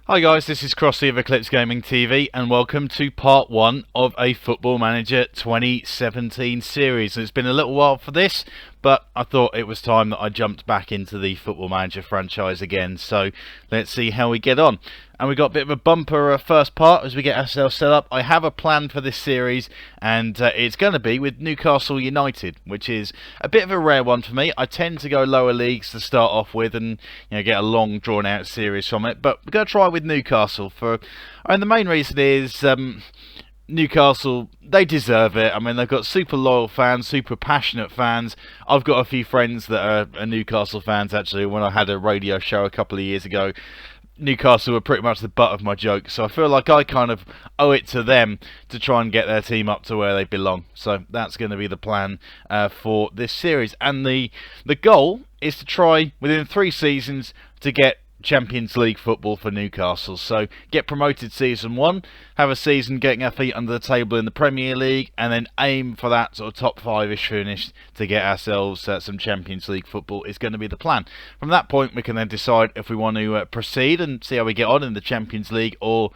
Hi guys, this is Crossy of Eclipse Gaming TV and welcome to part 1 of a Football Manager 2017 series. It's been a little while for this, but I thought it was time that I jumped back into the Football Manager franchise again, so let's see how we get on. And we got a bit of a bumper first part as we get ourselves set up. I have a plan for this series, and it's going to be with Newcastle United, which is a bit of a rare one for me. I tend to go lower leagues to start off with and get a long drawn out series from it, but we're going to try with Newcastle and the main reason is Newcastle, they deserve it. I mean, they've got super loyal fans, super passionate fans. I've got a few friends that are Newcastle fans, actually. When I had a radio show a couple of years ago, Newcastle were pretty much the butt of my joke, so I feel like I kind of owe it to them to try and get their team up to where they belong. So that's going to be the plan for this series, and the goal is to try within 3 seasons to get Champions League football for Newcastle. So get promoted season 1, have a season getting our feet under the table in the Premier League, and then aim for that sort of top 5-ish finish to get ourselves some Champions League football is going to be the plan. From that point we can then decide if we want to proceed and see how we get on in the Champions League, or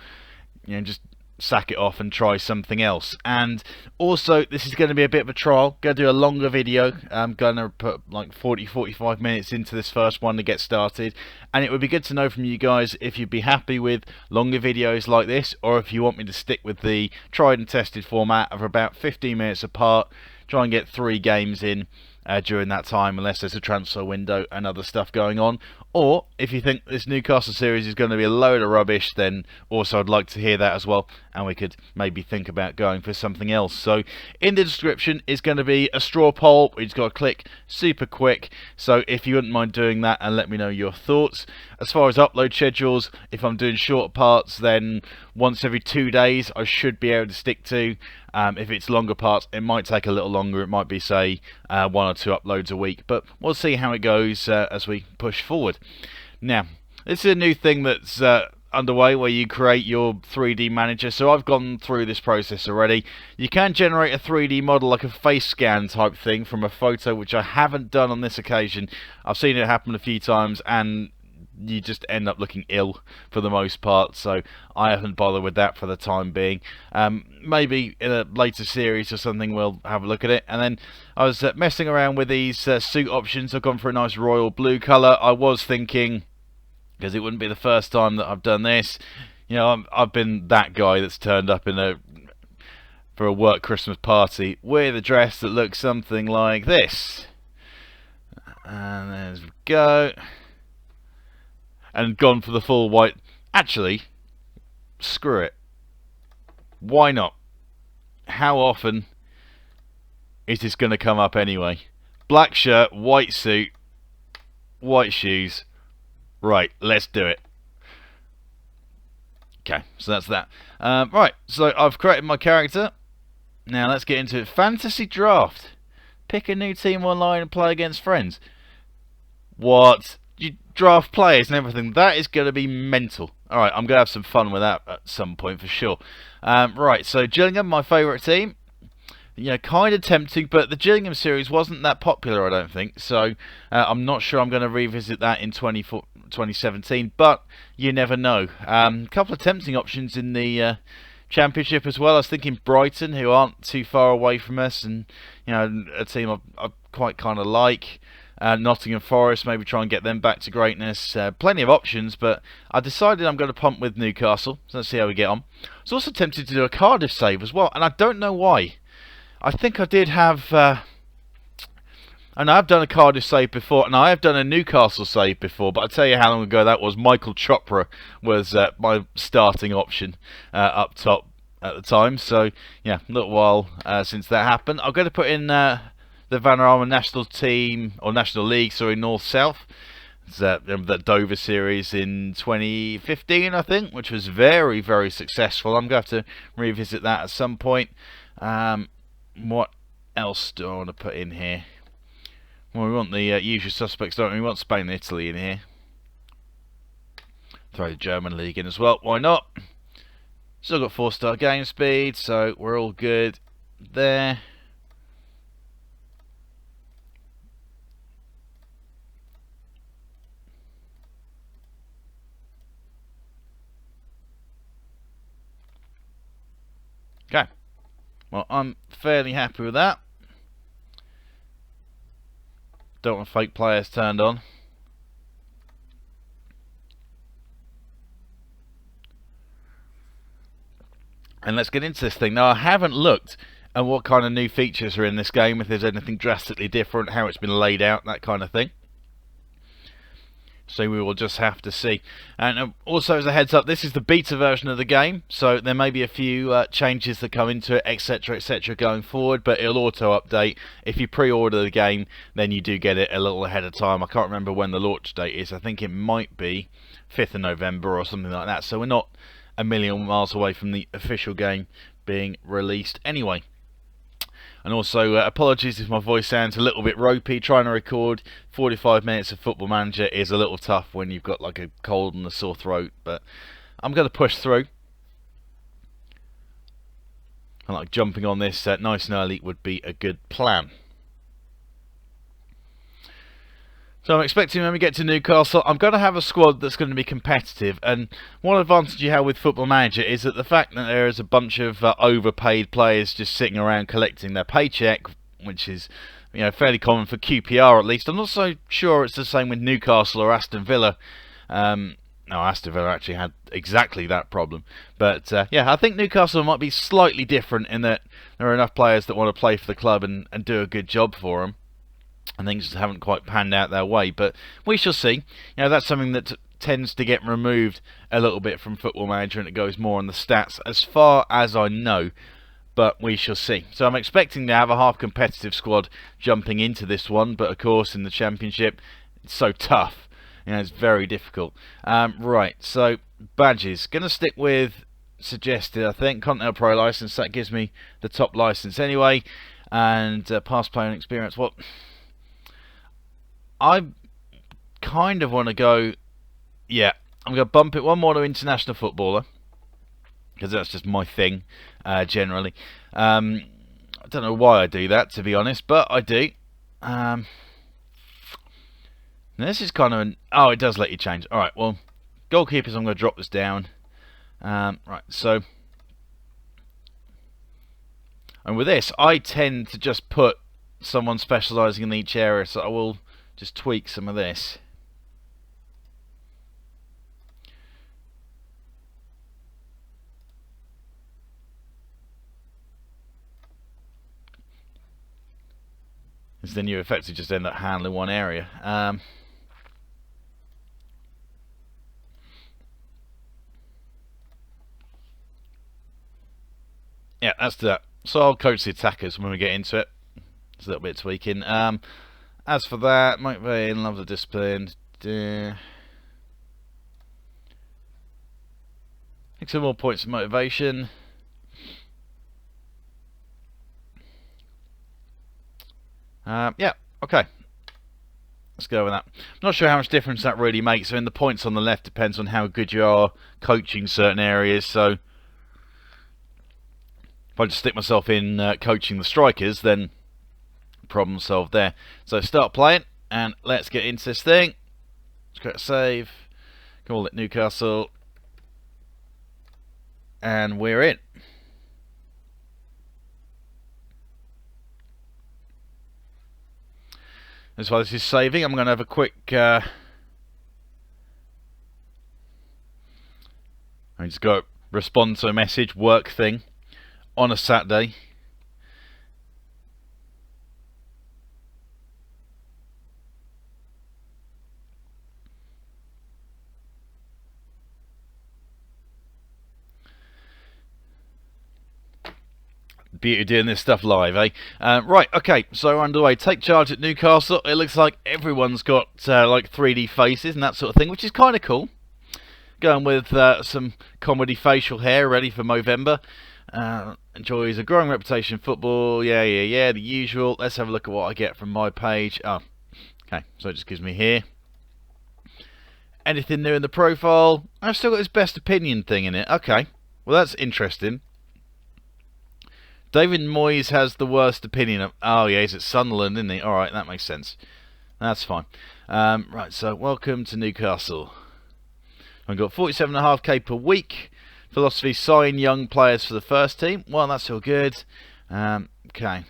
just sack it off and try something else. And also, this is going to be a bit of a trial. Going to do a longer video. I'm going to put like 40-45 minutes into this first one to get started, and it would be good to know from you guys if you'd be happy with longer videos like this, or if you want me to stick with the tried and tested format of about 15 minutes apart, try and get 3 games in during that time, unless there's a transfer window and other stuff going on. Or if you think this Newcastle series is going to be a load of rubbish, then also I'd like to hear that as well, and we could maybe think about going for something else. So in the description is going to be a straw poll. You just got to click, super quick. So if you wouldn't mind doing that and let me know your thoughts. As far as upload schedules, if I'm doing short parts, then once every 2 days I should be able to stick to. If it's longer parts, it might take a little longer. It might be, say, 1 or 2 uploads a week, but we'll see how it goes as we push forward. Now, this is a new thing that's underway where you create your 3D manager. So I've gone through this process already. You can generate a 3D model, like a face scan type thing, from a photo, which I haven't done on this occasion. I've seen it happen a few times, and you just end up looking ill for the most part, so I haven't bothered with that for the time being. Maybe in a later series or something we'll have a look at it. And then I was messing around with these suit options. I've gone for a nice royal blue colour. I was thinking, because it wouldn't be the first time that I've done this, I've been that guy that's turned up for a work Christmas party with a dress that looks something like this. And there we go. And gone for the full white. Actually, screw it. Why not? How often is this going to come up anyway? Black shirt, white suit, white shoes. Right, let's do it. Okay, so that's that. Right, so I've created my character. Now let's get into it. Fantasy draft. Pick a new team online and play against friends. What? You draft players and everything? That is going to be mental. Alright, I'm going to have some fun with that at some point for sure. Right, so Gillingham, my favourite team. Kind of tempting, but the Gillingham series wasn't that popular, I don't think. So I'm not sure I'm going to revisit that in 2017, but you never know. A couple of tempting options in the Championship as well. I was thinking Brighton, who aren't too far away from us, and a team I quite kind of like. Nottingham Forest, maybe try and get them back to greatness. Plenty of options, but I decided I'm going to pump with Newcastle, so let's see how we get on. I was also tempted to do a Cardiff save as well, and I don't know why. I think I did have... and I've done a Cardiff save before, and I have done a Newcastle save before, but I'll tell you how long ago that was. Michael Chopra was my starting option up top at the time, so yeah, a little while since that happened. I'm going to put in... the Vanarama national team, or national league, sorry, North-South. That Dover series in 2015, I think, which was very, very successful. I'm going to have to revisit that at some point. What else do I want to put in here? Well, we want the usual suspects, don't we? We want Spain and Italy in here. Throw the German league in as well. Why not? Still got 4-star game speed, so we're all good there. Well, I'm fairly happy with that. Don't want fake players turned on. And let's get into this thing. Now, I haven't looked at what kind of new features are in this game, if there's anything drastically different, how it's been laid out, that kind of thing. So we will just have to see. And also, as a heads up, this is the beta version of the game, so there may be a few changes that come into it, etc, etc, going forward, but it'll auto update. If you pre-order the game, then you do get it a little ahead of time. I can't remember when the launch date is. I think it might be 5th of November or something like that, so we're not a million miles away from the official game being released anyway. And also, apologies if my voice sounds a little bit ropey. Trying to record 45 minutes of Football Manager is a little tough when you've got like a cold and a sore throat, but I'm going to push through. And like jumping on this nice and early would be a good plan. So I'm expecting when we get to Newcastle, I'm going to have a squad that's going to be competitive. And one advantage you have with Football Manager is that the fact that there is a bunch of overpaid players just sitting around collecting their paycheck, which is, you know, fairly common for QPR at least. I'm not so sure it's the same with Newcastle or Aston Villa. No, Aston Villa actually had exactly that problem. But yeah, I think Newcastle might be slightly different in that there are enough players that want to play for the club and do a good job for them. And things just haven't quite panned out their way, but we shall see. You know, that's something that tends to get removed a little bit from Football Manager, and it goes more on the stats, as far as I know. But we shall see. So I'm expecting to have a half competitive squad jumping into this one, but of course in the Championship it's so tough. You know, it's very difficult. Right, so badges. Going to stick with suggested, I think. Continental Pro license. That gives me the top license anyway, and past playing experience. Well, I kind of want to go, yeah, I'm going to bump it one more to International Footballer, because that's just my thing, generally. I don't know why I do that, to be honest, but I do. This is kind of an... Oh, it does let you change. Alright, well, goalkeepers, I'm going to drop this down. Right, so... And with this, I tend to just put someone specialising in each area, so I will... just tweak some of this. Because then you effectively just end up handling one area. Yeah, that's that. So I'll coach the attackers when we get into it. There's a little bit of tweaking. As for that, motivating, love the discipline. Take some more points of motivation. Yeah, okay. Let's go with that. I'm not sure how much difference that really makes. I mean, the points on the left depends on how good you are coaching certain areas. So if I just stick myself in coaching the strikers, then problem solved there. So start playing and let's get into this thing. Let's create a save, call it Newcastle, and we're in. As while this is saving, I'm going to have a quick I just go respond to a message, work thing on a Saturday. Beauty doing this stuff live, eh? Right, okay, so we're underway. Take charge at Newcastle. It looks like everyone's got like 3D faces and that sort of thing, which is kind of cool. Going with some comedy facial hair, ready for Movember. Enjoys a growing reputation in football. Yeah, the usual. Let's have a look at what I get from my page. Oh, okay, so it just gives me here. Anything new in the profile? I've still got this best opinion thing in it. Okay, well that's interesting. David Moyes has the worst opinion of... Oh, yeah, he's at Sunderland, isn't he? Alright, that makes sense. That's fine. Right, so welcome to Newcastle. I've got 47.5k per week. Philosophy, sign young players for the first team. Well, that's all good. Okay.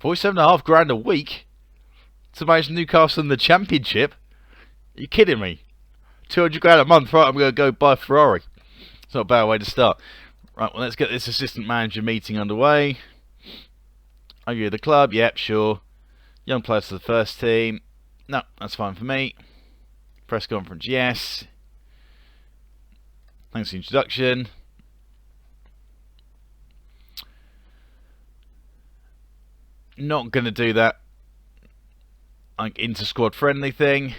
47.5 grand a week to manage Newcastle in the Championship? Are you kidding me? 200 grand a month, right? I'm going to go buy a Ferrari. It's not a bad way to start. Right, well, let's get this assistant manager meeting underway. Are you the club? Yep, sure. Young players to the first team. No, that's fine for me. Press conference, yes. Thanks for the introduction. Not going to do that like inter-squad friendly thing.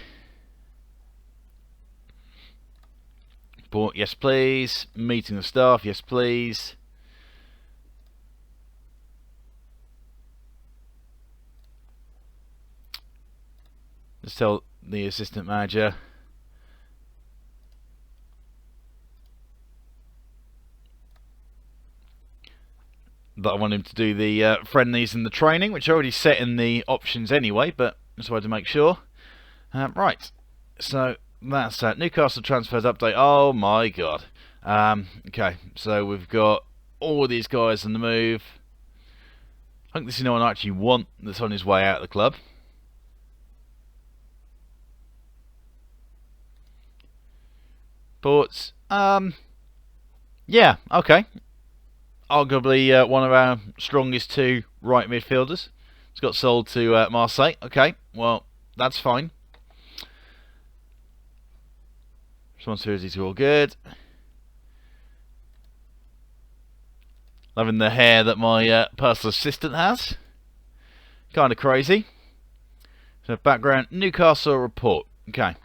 But yes, please. Meeting the staff, yes, please. Just tell the assistant manager that I want him to do the friendlies and the training, which I already set in the options anyway, but just wanted to make sure. Right, so that's that. Newcastle transfers update. Oh my god. Okay, so we've got all of these guys on the move. I think this is no one I actually want that's on his way out of the club. But, yeah, okay. Arguably one of our strongest two right midfielders. It's got sold to Marseille. Okay, well, that's fine. Responsibility to all good. Loving the hair that my personal assistant has. Kind of crazy. So background, Newcastle report. Okay.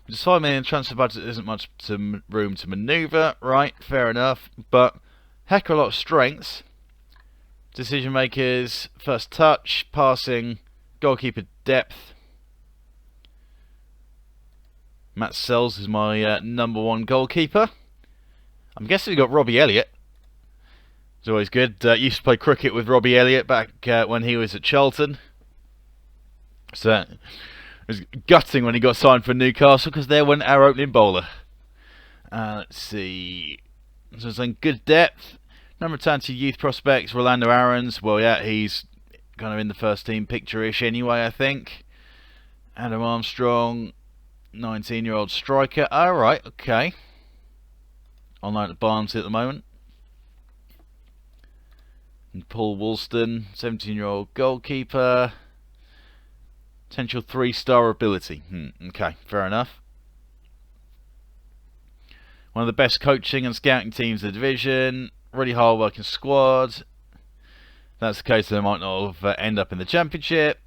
Just 5 million transfer budget isn't much room to manoeuvre. Right, fair enough. But heck of a lot of strengths. Decision makers, first touch, passing, goalkeeper depth. Matt Sells is my #1 goalkeeper. I'm guessing we got Robbie Elliott. It's always good. Used to play cricket with Robbie Elliott back when he was at Charlton. So it was gutting when he got signed for Newcastle because there went our opening bowler. Let's see. So it's in good depth. Number of talented youth prospects. Rolando Aarons. Well, yeah, he's kind of in the first team picture-ish anyway, I think. Adam Armstrong. 19-year-old striker. Alright, okay. Online at Barnsley at the moment. And Paul Woolston. 17-year-old goalkeeper. Potential 3-star ability. Okay, fair enough. One of the best coaching and scouting teams in the division. Really hard working squad. If that's the case, they might not have end up in the Championship.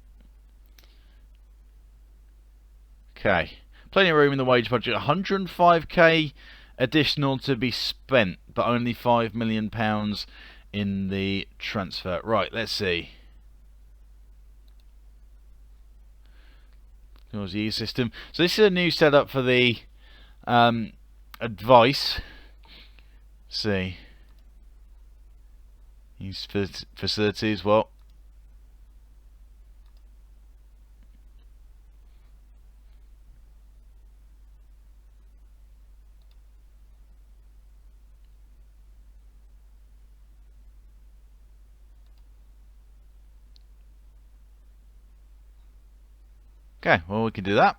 Okay. Plenty of room in the wage budget. 105k additional to be spent, but only £5 million in the transfer. Right, let's see. There's the E-system. So this is a new setup for the advice. Let's see. Use facilities, well. Okay, well, we can do that.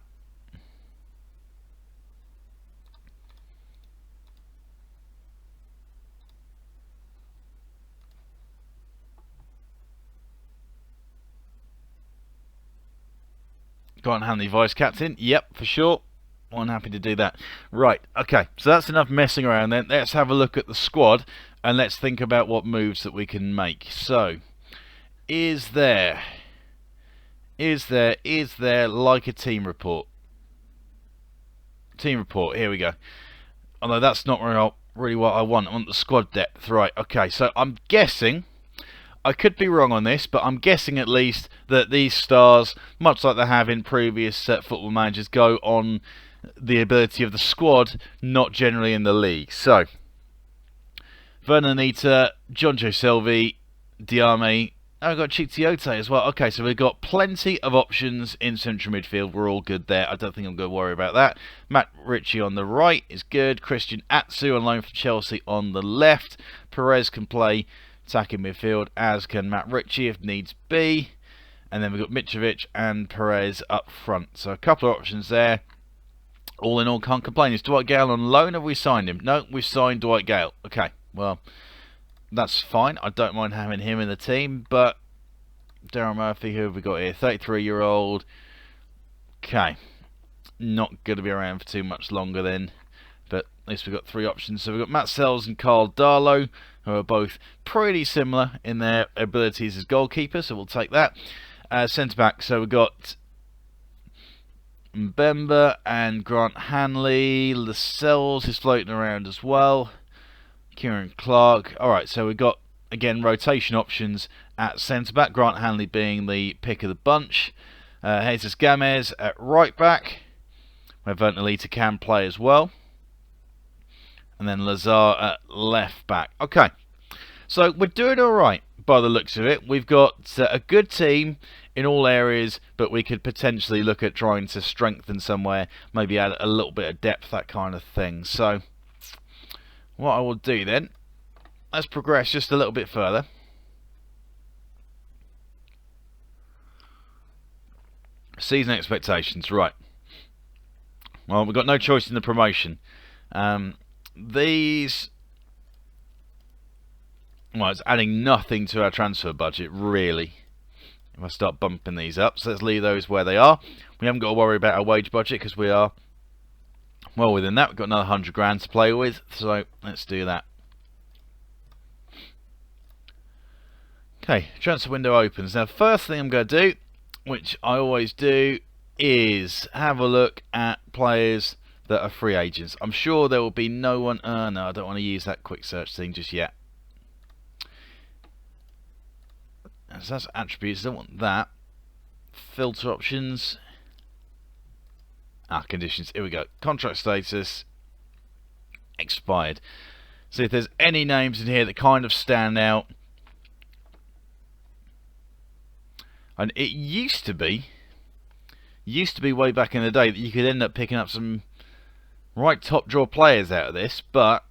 Got on handy vice captain. Yep, for sure. I'm happy to do that. Right, okay, so that's enough messing around then. Let's have a look at the squad and let's think about what moves that we can make. So, is there like a team report? Team report, here we go. Although that's not really what I want. I want the squad depth. Right, okay, so I'm guessing, I could be wrong on this, but I'm guessing at least that these stars, much like they have in previous football managers, go on the ability of the squad, not generally in the league. So, Vernon Anita, John Joe Selvey, Diame. Oh, we've got Chictiote as well. Okay, so we've got plenty of options in central midfield. We're all good there. I don't think I'm going to worry about that. Matt Ritchie on the right is good. Christian Atsu on loan for Chelsea on the left. Perez can play attacking midfield, as can Matt Ritchie if needs be. And then we've got Mitrovic and Perez up front. So a couple of options there. All in all, can't complain. Is Dwight Gale on loan? Have we signed him? No, we've signed Dwight Gale. Okay, well, that's fine. I don't mind having him in the team, but Darren Murphy, who have we got here? 33-year-old. Okay, not going to be around for too much longer then, but at least we've got three options. So we've got Matt Sells and Carl Darlow, who are both pretty similar in their abilities as goalkeepers, so we'll take that. Centre-back, so we've got Mbemba and Grant Hanley. Lascelles is floating around as well. Kieran Clark. Alright, so we've got, again, rotation options at centre-back. Grant Hanley being the pick of the bunch. Jesus Gamez at right-back, where Vernalita can play as well. And then Lazar at left-back. Okay, so we're doing alright by the looks of it. We've got a good team in all areas, but we could potentially look at trying to strengthen somewhere, maybe add a little bit of depth, that kind of thing. So what I will do then, let's progress just a little bit further. Season expectations, right. Well, we've got no choice in the promotion. These, well, it's adding nothing to our transfer budget, really. If I start bumping these up, so let's leave those where they are. We haven't got to worry about our wage budget because we are well within that. We've got another 100 grand to play with, so let's do that. Okay, transfer window opens. Now, first thing I'm going to do, which I always do, is have a look at players that are free agents. I'm sure there will be no one. No, I don't want to use that quick search thing just yet. So that's attributes, I don't want that. Filter options. Conditions, here we go. Contract status. Expired. See if there's any names in here that kind of stand out. And it used to be way back in the day that you could end up picking up some right top draw players out of this, but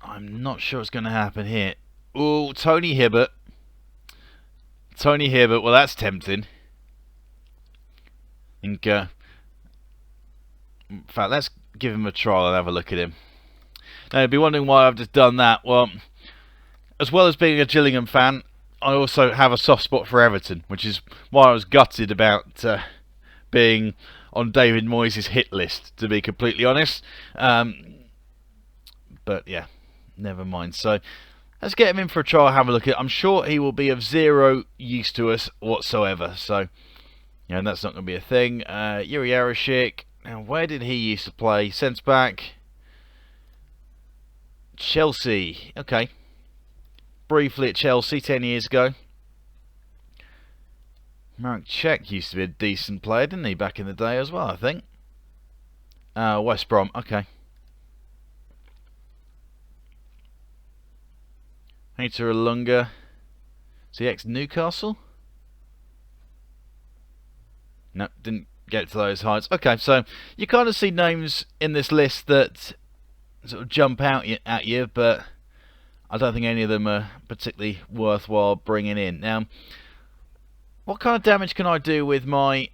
I'm not sure it's going to happen here. Oh, Tony Hibbert. Tony Hibbert, well, that's tempting. In fact, let's give him a trial and have a look at him. Now, you'll be wondering why I've just done that. Well, as well as being a Gillingham fan, I also have a soft spot for Everton, which is why I was gutted about being on David Moyes' hit list, to be completely honest. But yeah, never mind. So let's get him in for a trial, have a look at it. I'm sure he will be of zero use to us whatsoever. So, yeah, that's not going to be a thing. Yuri Arashik. Now, where did he used to play? Centre back. Chelsea. Okay. Briefly at Chelsea 10 years ago. Marek Cech used to be a decent player, didn't he, back in the day as well, I think. West Brom. Okay. Hater Alunga. Is he ex-Newcastle? No, didn't get to those heights. Okay, so you kind of see names in this list that sort of jump out at you, but I don't think any of them are particularly worthwhile bringing in. Now, what kind of damage can I do with my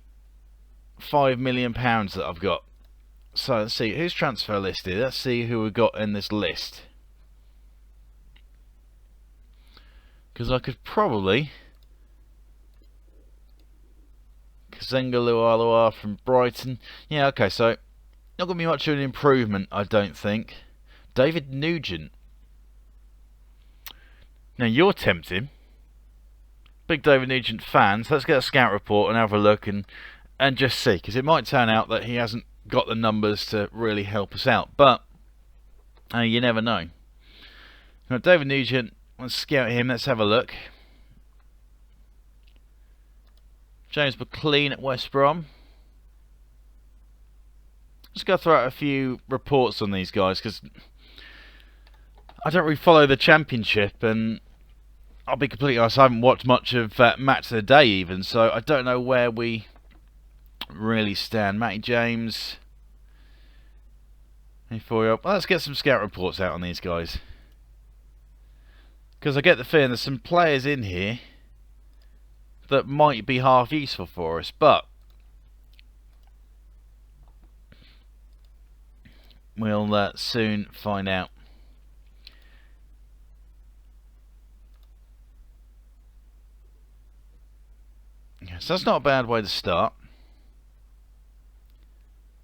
£5 million that I've got? So let's see, who's transfer listed? Let's see who we've got in this list. Because I could probably Kazenga Lualua from Brighton. Yeah, okay, so not going to be much of an improvement, I don't think. David Nugent. Now, you're tempting. Big David Nugent fans. Let's get a scout report and have a look and just see. Because it might turn out that he hasn't got the numbers to really help us out. But you never know. Now, David Nugent, let's scout him. Let's have a look. James McLean at West Brom. Let's go throw out a few reports on these guys, because I don't really follow the Championship, and I'll be completely honest, I haven't watched much of Match of the Day even, so I don't know where we really stand. Matty James, Well, let's get some scout reports out on these guys. Because I get the feeling there's some players in here that might be half useful for us, but we'll soon find out. So that's not a bad way to start.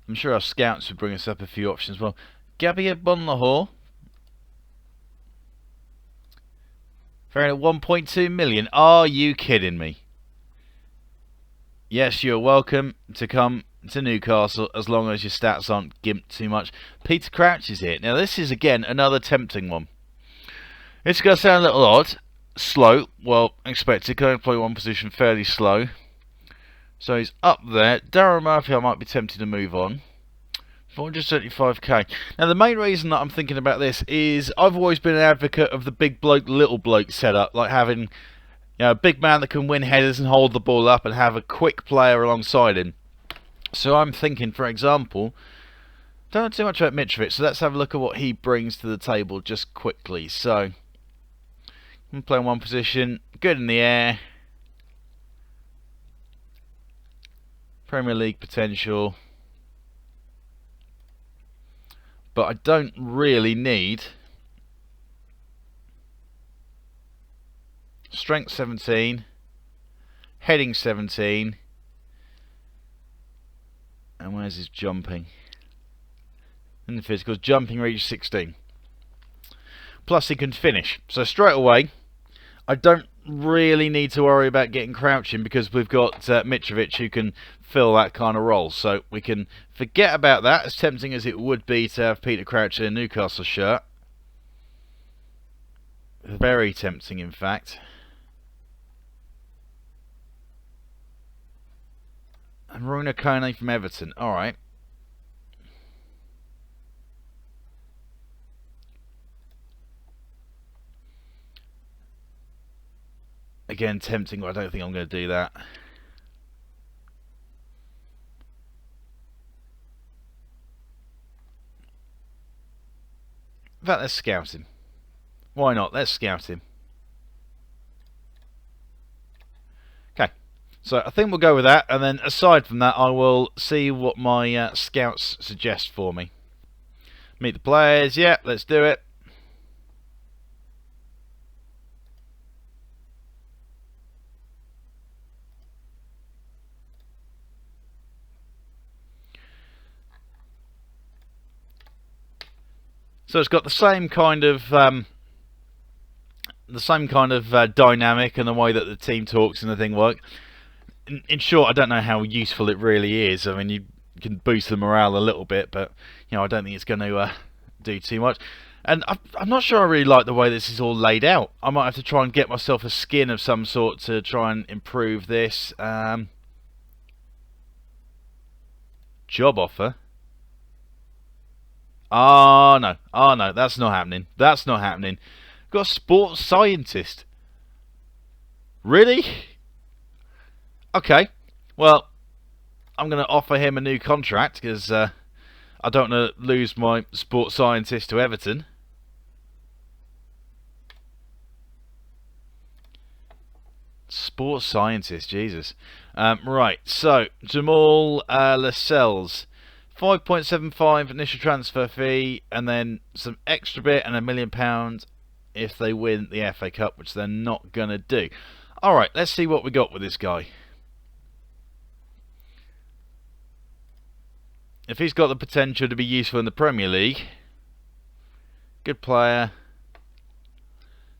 I'm sure our scouts would bring us up a few options. Well, Gabriel Bonlahor, fair at 1.2 million. Are you kidding me? Yes, you're welcome to come to Newcastle as long as your stats aren't gimped too much. Peter Crouch is here. Now this is again another tempting one. It's going to sound a little odd. Slow. Well, expected. Can only play one position fairly slow. So he's up there. Darren Murphy I might be tempted to move on. 475k. Now the main reason that I'm thinking about this is I've always been an advocate of the big bloke, little bloke setup. Like having a big man that can win headers and hold the ball up and have a quick player alongside him. So I'm thinking, for example, don't know too much about Mitrovic, so let's have a look at what he brings to the table just quickly. So I'm playing one position, good in the air. Premier League potential. But I don't really need strength 17, heading 17, and where's his jumping? In the physicals, jumping reach 16. Plus he can finish. So straight away, I don't really need to worry about getting crouching because we've got Mitrovic who can fill that kind of role. So we can forget about that, as tempting as it would be to have Peter Crouch in a Newcastle shirt. Very tempting, in fact. And Runa Kone from Everton. Alright. Again, tempting, but I don't think I'm going to do that. In fact, let's scout him. Why not? Let's scout him. Okay, so I think we'll go with that, and then aside from that, I will see what my scouts suggest for me. Meet the players. Yeah, let's do it. So it's got the same kind of dynamic and the way that the team talks and the thing work. In short, I don't know how useful it really is. I mean, you can boost the morale a little bit, but I don't think it's going to do too much. And I'm not sure I really like the way this is all laid out. I might have to try and get myself a skin of some sort to try and improve this. Job offer. Oh no, that's not happening. That's not happening. Got a sports scientist. Really? Okay. Well, I'm going to offer him a new contract because I don't want to lose my sports scientist to Everton. Sports scientist, Jesus. Right, so Jamal Lascelles. 5.75 initial transfer fee, and then some extra bit and £1 million if they win the FA Cup, which they're not going to do. Alright, let's see what we got with this guy. If he's got the potential to be useful in the Premier League, good player.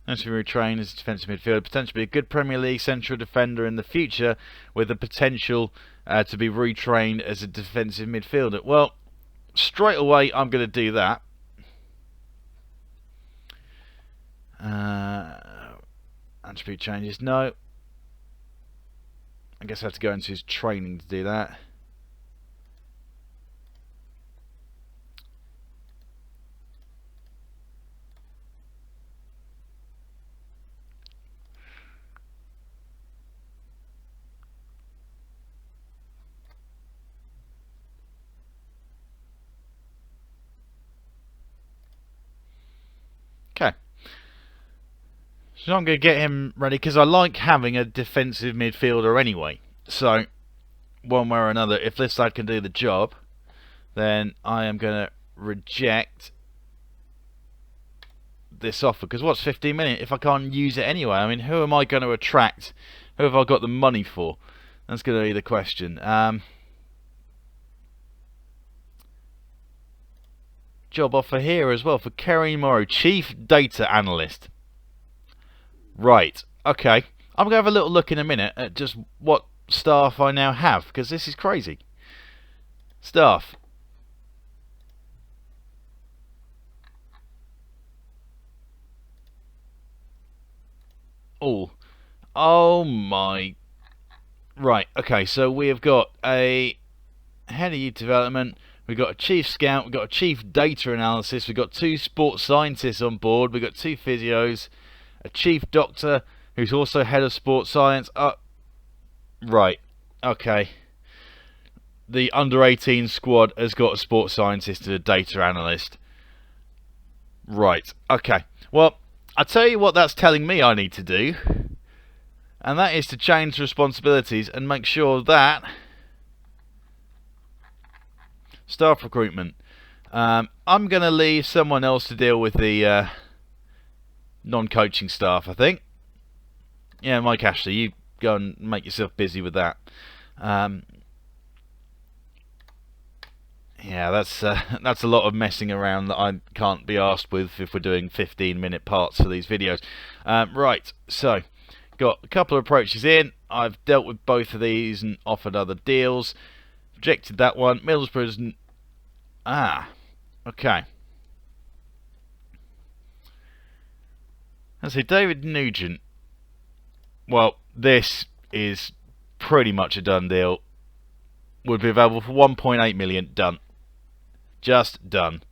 Nice to be retrained as a defensive midfielder. Potentially be a good Premier League central defender in the future with the potential to be retrained as a defensive midfielder. Well, straight away I'm going to do that. Attribute changes. No. I guess I have to go into his training to do that. So I'm going to get him ready because I like having a defensive midfielder anyway. So, one way or another, if this lad can do the job, then I am going to reject this offer. Because what's 15 million if I can't use it anyway? I mean, who am I going to attract? Who have I got the money for? That's going to be the question. Job offer here as well for Kerry Morrow, Chief Data Analyst. Right, okay. I'm going to have a little look in a minute at just what staff I now have, because this is crazy. Staff. Oh my. Right, okay, so we have got a head of youth development, we've got a chief scout, we've got a chief data analysis, we've got 2 sports scientists on board, we've got 2 physios, a chief doctor who's also head of sports science. Right, okay. The under 18 squad has got a sports scientist and a data analyst. Right, okay. Well, I'll tell you what that's telling me I need to do, and that is to change responsibilities and make sure that staff recruitment. I'm going to leave someone else to deal with the non-coaching staff, I think. Yeah, Mike Ashley, you go and make yourself busy with that. Yeah, that's a lot of messing around that I can't be asked with if we're doing 15-minute parts for these videos. Right, so got a couple of approaches in. I've dealt with both of these and offered other deals. Rejected that one. Middlesbrough's... okay. Let's see, David Nugent. Well, this is pretty much a done deal. Would be available for 1.8 million. Done. Just done.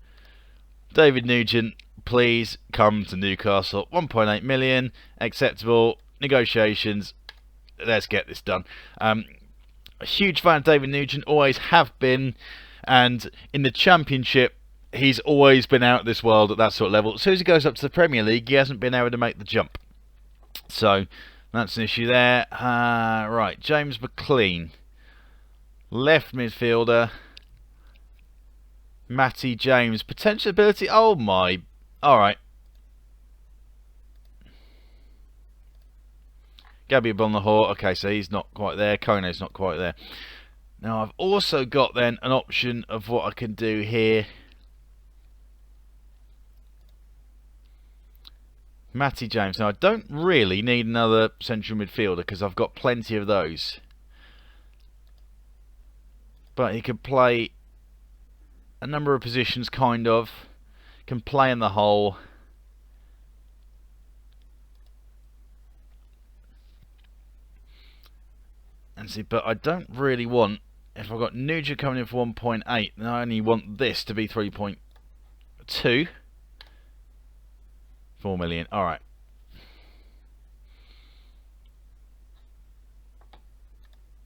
David Nugent, please come to Newcastle. 1.8 million. Acceptable. Negotiations. Let's get this done. A huge fan of David Nugent. Always have been. And in the Championship, he's always been out of this world at that sort of level. As soon as he goes up to the Premier League, he hasn't been able to make the jump. So, that's an issue there. Right, James McLean. Left midfielder. Matty James. Potential ability. Oh my. Alright. Gabby Bonlahor. Okay, so he's not quite there. Kone's not quite there. Now, I've also got then an option of what I can do here. Matty James. Now, I don't really need another central midfielder because I've got plenty of those. But he can play a number of positions, kind of. Can play in the hole. And see, but I don't really want... If I've got Nugent coming in for 1.8, then I only want this to be 3.2. 4 million. Alright.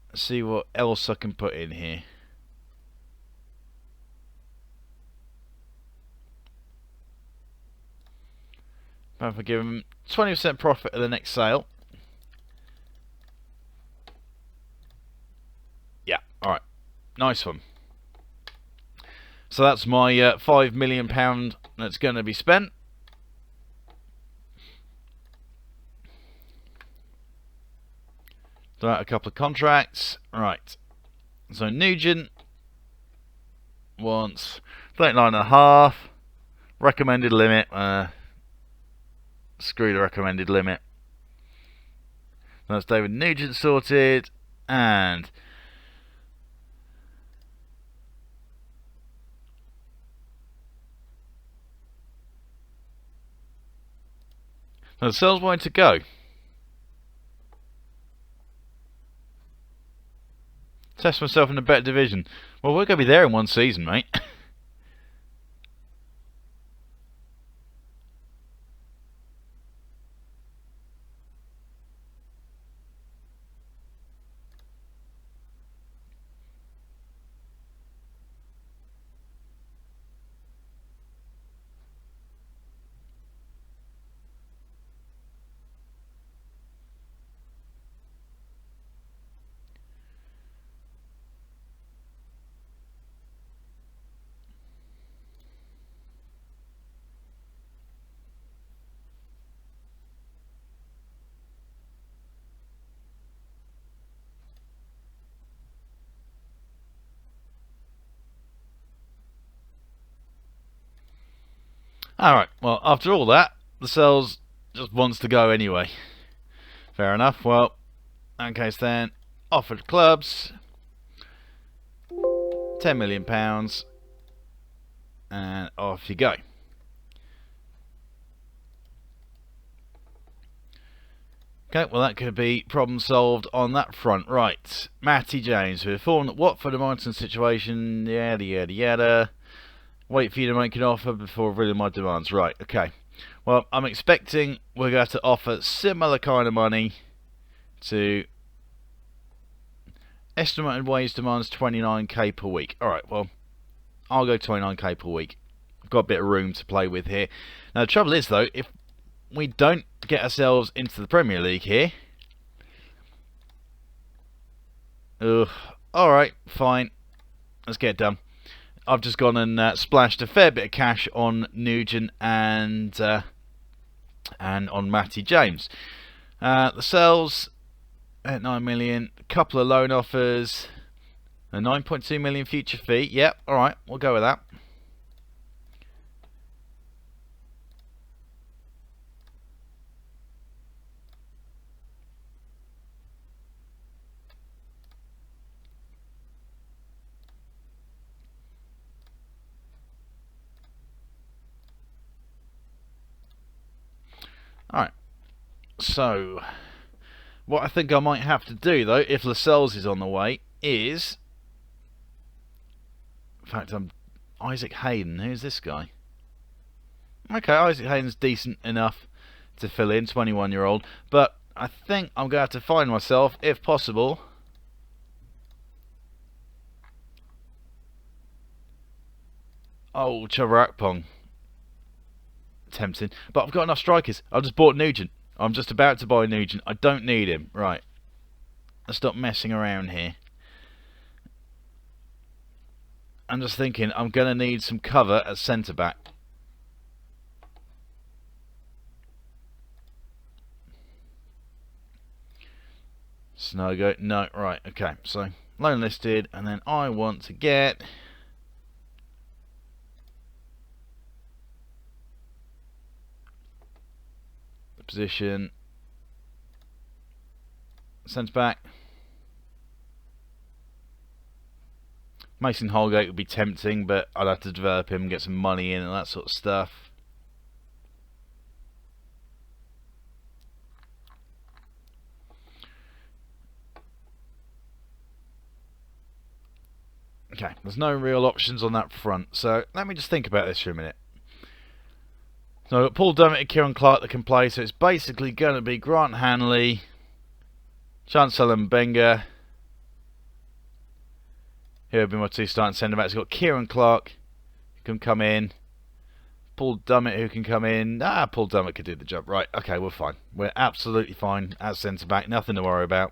Let's see what else I can put in here. If I give him 20% profit at the next sale. Yeah, alright. Nice one. So that's my £5 million that's going to be spent. Throw out a couple of contracts. Right. So Nugent wants 39.5. Recommended limit. Screw the recommended limit. That's David Nugent sorted. And so the sales way to go. Test myself in a better division. Well, we're going to be there in one season, mate. Alright, well, after all that, the Cells just wants to go anyway. Fair enough. Well, in that case then, offered clubs, £10 million, and off you go. Okay, well that could be problem solved on that front. Right, Matty James, who informed that Watford and Morton situation, yada yada yada. Wait for you to make an offer before revealing my demands. Right, okay. Well, I'm expecting we're going to offer similar kind of money to estimated wage demands 29k per week. Alright, well, I'll go 29k per week. I've got a bit of room to play with here. Now the trouble is though, if we don't get ourselves into the Premier League here, alright, fine, let's get it done. I've just gone and splashed a fair bit of cash on Nugent and on Matty James. The sales at 9 million, a couple of loan offers, a 9.2 million future fee. Yep, alright, we'll go with that. Alright, so what I think I might have to do though, if Lascelles is on the way, is, in fact, Isaac Hayden. Who's this guy? Okay, Isaac Hayden's decent enough to fill in, 21-year-old, but I think I'm going to have to find myself, if possible, Trevor Akpong. Tempting, but I've got enough strikers. I've just bought Nugent. I'm just about to buy Nugent. I don't need him. Right, let's stop messing around here. I'm just thinking I'm going to need some cover at centre back. Snogo, no, right, okay. So loan listed, and then I want to get position centre back. Mason Holgate would be tempting, but I'd have to develop him and get some money in and that sort of stuff. Okay, there's no real options on that front, so let me just think about this for a minute. So I've got Paul Dummett and Kieran Clark that can play, so it's basically going to be Grant Hanley, Chancellor Mbenga. Here will be my two starting centre backs. We've got Kieran Clark, who can come in. Paul Dummett, who can come in. Paul Dummett could do the job. Right, okay, we're fine. We're absolutely fine at centre back. Nothing to worry about.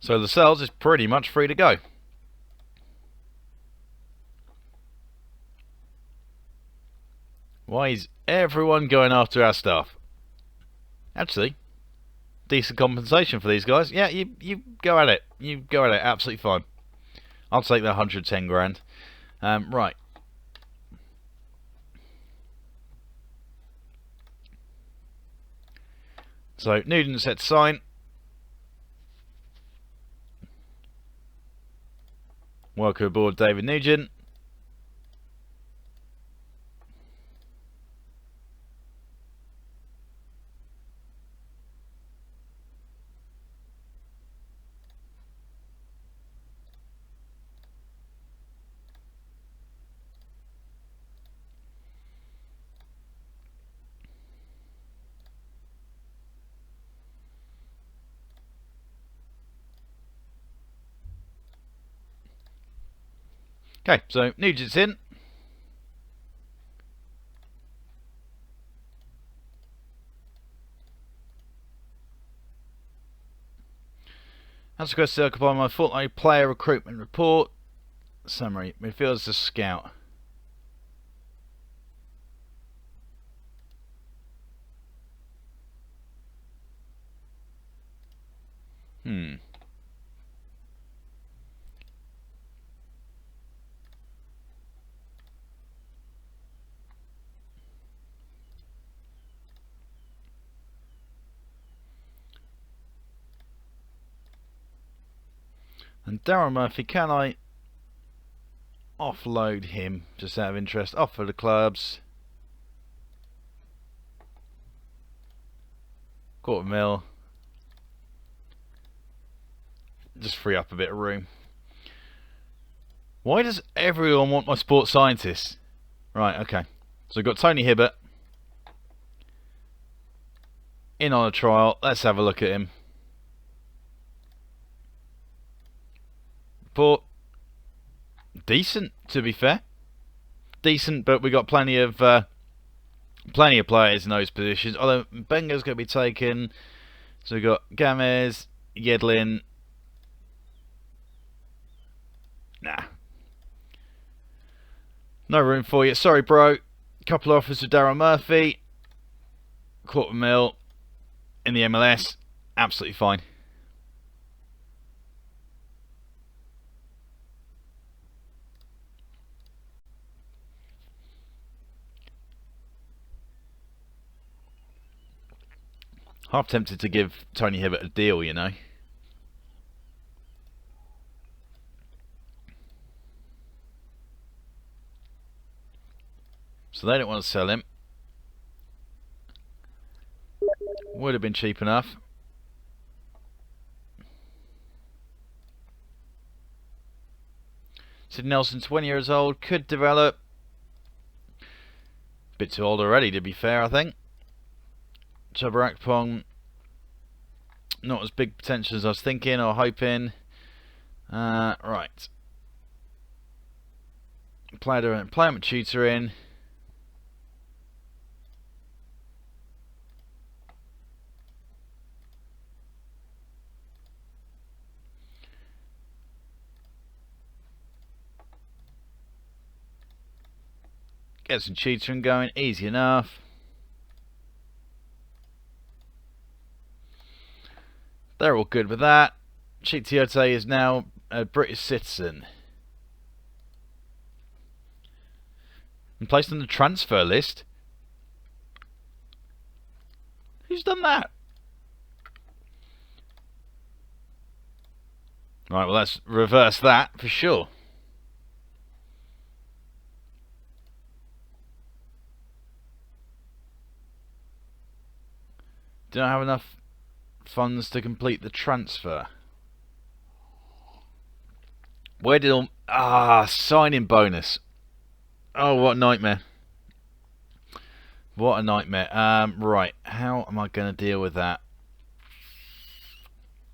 So the Lascelles is pretty much free to go. Why is everyone going after our stuff? Actually, decent compensation for these guys. Yeah, you go at it. You go at it. Absolutely fine. I'll take the 110 grand. Right. So Nugent set to sign. Welcome aboard, David Nugent. Okay, so Nugent's in. That's requested to occupy my fortnightly player recruitment report. Summary. Midfielders to scout. And Darren Murphy, can I offload him just out of interest? Offer the clubs. £250,000. Just free up a bit of room. Why does everyone want my sports scientist? Right, okay. So we've got Tony Hibbert in on a trial. Let's have a look at him. Report. Decent, to be fair. Decent, but we got plenty of players in those positions. Although Benga's going to be taken. So we've got Gamez, Yedlin. Nah. No room for you. Sorry, bro. Couple of offers for Darren Murphy. £250,000 in the MLS. Absolutely fine. Half tempted to give Tony Hibbert a deal, you know. So they don't want to sell him. Would have been cheap enough. Sid Nelson, 20 years old, could develop. Bit too old already, to be fair, I think. Chuba Akpong, not as big potential as I was thinking or hoping. Right. Player tutor in. Get some tutoring going, easy enough. They're all good with that. Chitiote is now a British citizen. And placed on the transfer list. Who's done that? Right, well let's reverse that for sure. Do I have enough funds to complete the transfer? Where did all... signing bonus. Oh, what a nightmare. What a nightmare. Right, how am I going to deal with that?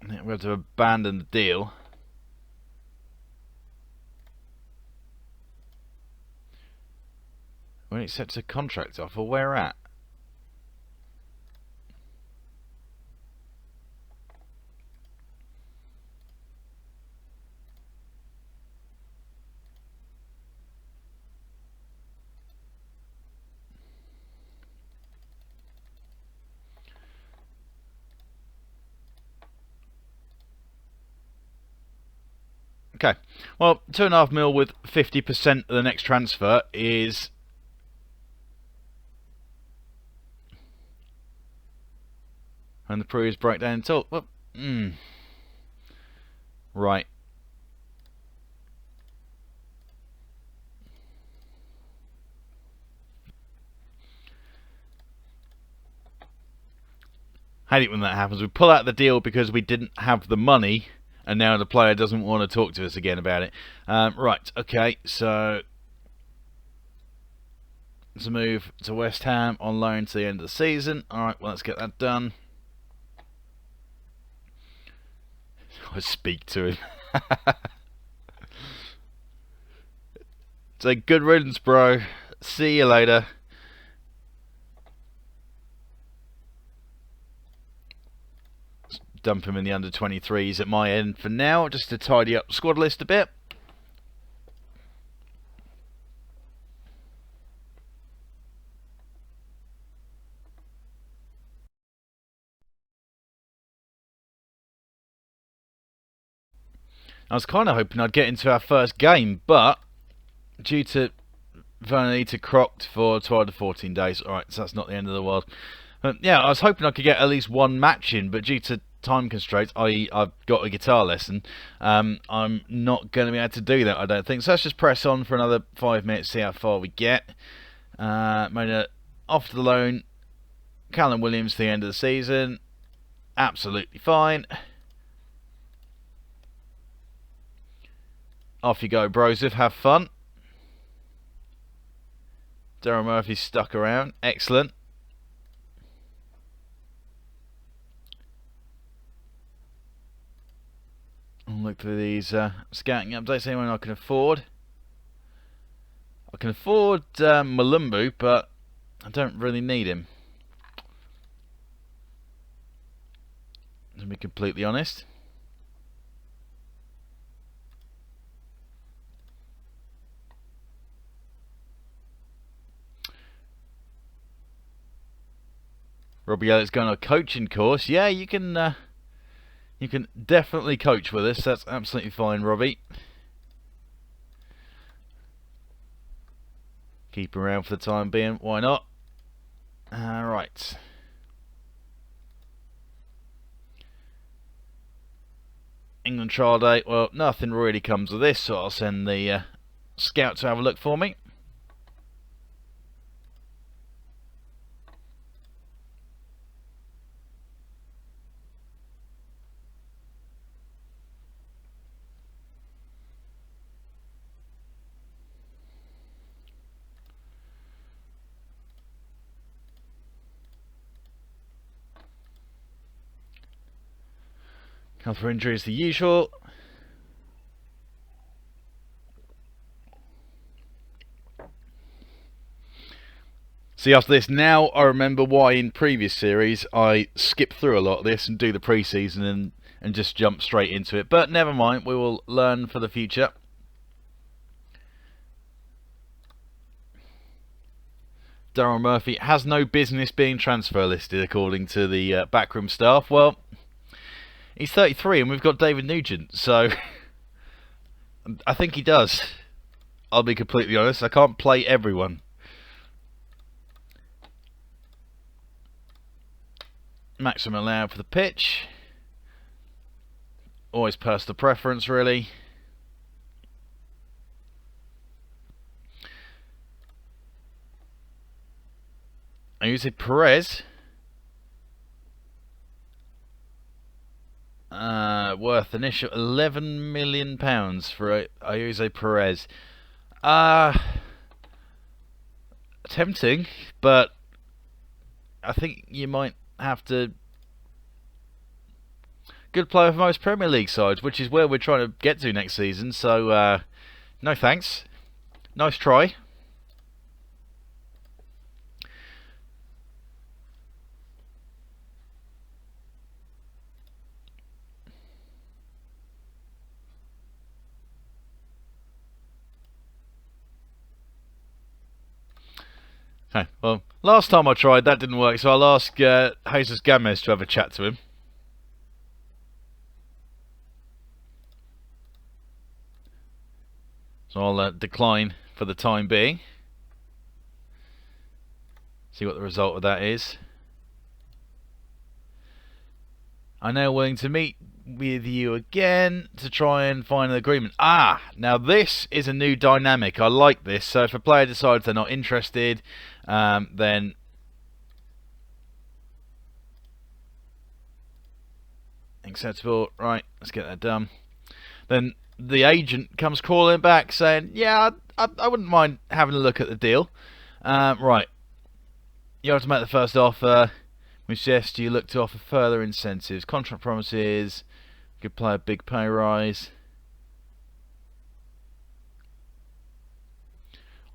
We have to abandon the deal. When it accepts a contract offer, where at? Okay, well, 2.5 mil with 50% of the next transfer is... And the Pru's break down and talk. Well, Right. Hate it when that happens. We pull out the deal because we didn't have the money, and now the player doesn't want to talk to us again about it. Right, okay, so it's a move to West Ham on loan to the end of the season. Alright, well, let's get that done. I speak to him. Say good riddance, bro. See you later. Dump him in the under 23s at my end for now, just to tidy up the squad list a bit. I was kind of hoping I'd get into our first game, but due to Vanita crocked for 12 to 14 days, alright, so that's not the end of the world. Yeah, I was hoping I could get at least one match in, but due to time constraints, i.e. I've got a guitar lesson, I'm not going to be able to do that, I don't think. So let's just press on for another 5 minutes, see how far we get. Made off the loan, Callum Williams to the end of the season. Absolutely fine. Off you go, Broseph, have fun. Daryl Murphy's stuck around, excellent. I'll look through these scouting updates. Anyone I can afford? I can afford Malumbu, but I don't really need him, to be completely honest. Robbie Elliott's going on a coaching course. Yeah, you can definitely coach with us. That's absolutely fine, Robbie. Keep around for the time being. Why not? Right. England trial day. Well, nothing really comes of this, so I'll send the scout to have a look for me. Health for injury is the usual. See, after this, now I remember why in previous series I skip through a lot of this and do the pre-season and just jump straight into it. But never mind, we will learn for the future. Daryl Murphy has no business being transfer listed according to the backroom staff. Well, he's 33 and we've got David Nugent, so I think he does. I'll be completely honest, I can't play everyone. Maximum allowed for the pitch. Always personal preference, really. I use it Perez. Worth initial £11 million for Ayuso Perez. Tempting, but I think you might have to. Good player for most Premier League sides, which is where we're trying to get to next season. So, no thanks. Nice try. Okay, well, last time I tried, that didn't work, so I'll ask Jesus Gomez to have a chat to him. So I'll decline for the time being. See what the result of that is. I'm now willing to meet with you again to try and find an agreement. Now this is a new dynamic. I like this. So if a player decides they're not interested, then acceptable. Right, let's get that done. Then the agent comes calling back saying, yeah, I wouldn't mind having a look at the deal. Right, you have to make the first offer. We suggest you look to offer further incentives, contract promises, could play a big pay rise.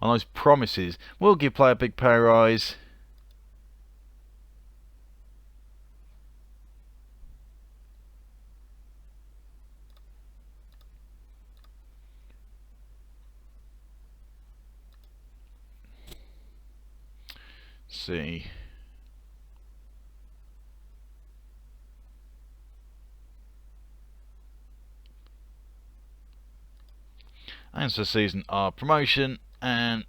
On those promises, we'll give play a big pay rise. See. Aims for the season are promotion, and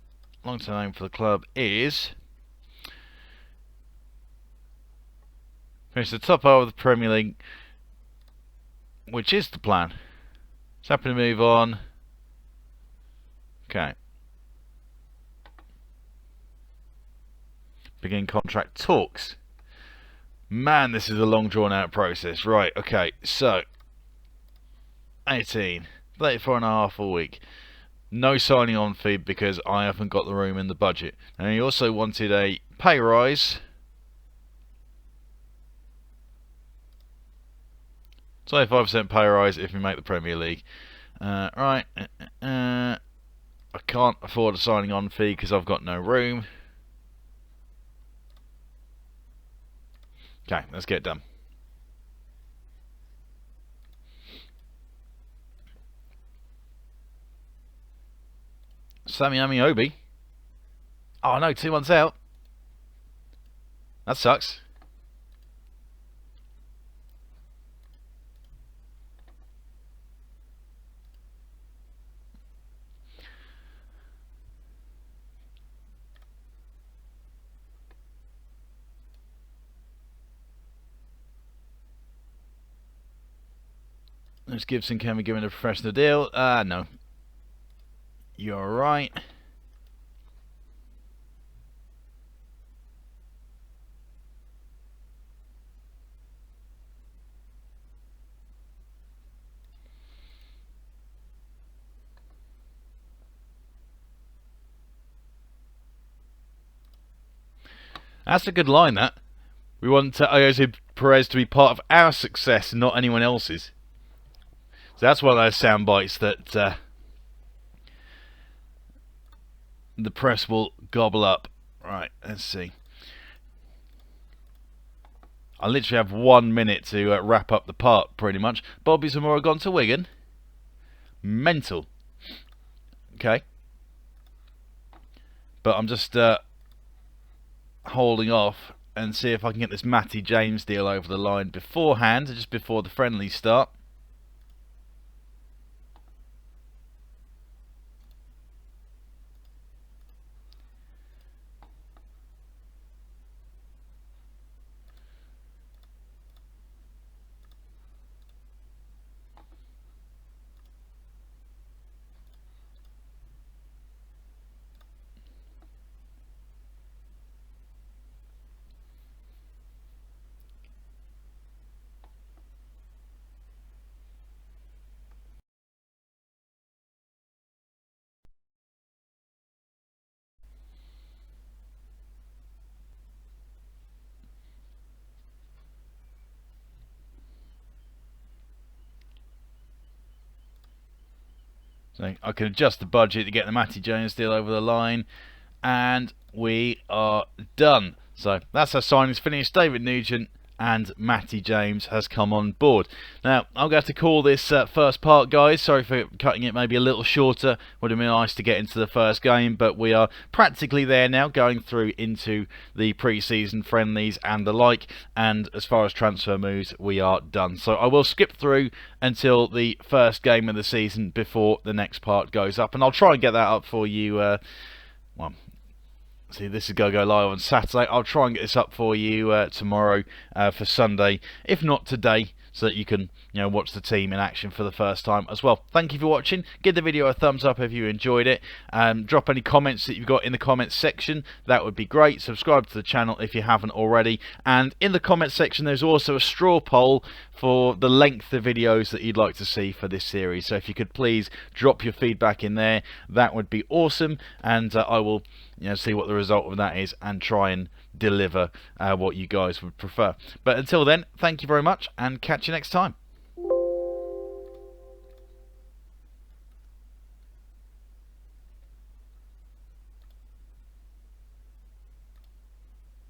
long-term aim for the club is finish the top half of the Premier League which is the plan. Just happy to move on. Okay. Begin contract talks. Man, this is a long drawn out process. Right, okay, so 18, 34.5 a week. No signing on fee because I haven't got the room in the budget. And he also wanted a pay rise. 25% pay rise if we make the Premier League. Right. I can't afford a signing on fee because I've got no room. Okay, let's get it done. Sammy Amiobi. Oh no, 2 months out. That sucks. Let's Gibson, can we give him a professional deal? No. You're right. That's a good line, that. We want Jose Perez to be part of our success, not anyone else's. So that's one of those sound bites that the press will gobble up. Right, let's see. I literally have 1 minute to wrap up the part, pretty much. Bobby Zamora gone to Wigan. Mental. Okay. But I'm just holding off and see if I can get this Matty James deal over the line beforehand, just before the friendlies start. So I can adjust the budget to get the Matty James deal over the line, and we are done. So that's our signings finished. David Nugent and Matty James has come on board. Now, I'm going to have to call this first part, guys. Sorry for cutting it maybe a little shorter. Would have been nice to get into the first game, but we are practically there now, going through into the pre-season friendlies and the like, and as far as transfer moves, we are done. So I will skip through until the first game of the season before the next part goes up, and I'll try and get that up for you, well, see, this is going to go live on Saturday. I'll try and get this up for you tomorrow for Sunday, if not today, so that you can watch the team in action for the first time as well. Thank you for watching. Give the video a thumbs up if you enjoyed it. Drop any comments that you've got in the comments section. That would be great. Subscribe to the channel if you haven't already. And in the comments section, there's also a straw poll for the length of videos that you'd like to see for this series. So if you could please drop your feedback in there, that would be awesome. And I will see what the result of that is and try and deliver what you guys would prefer. But until then, thank you very much and catch you next time.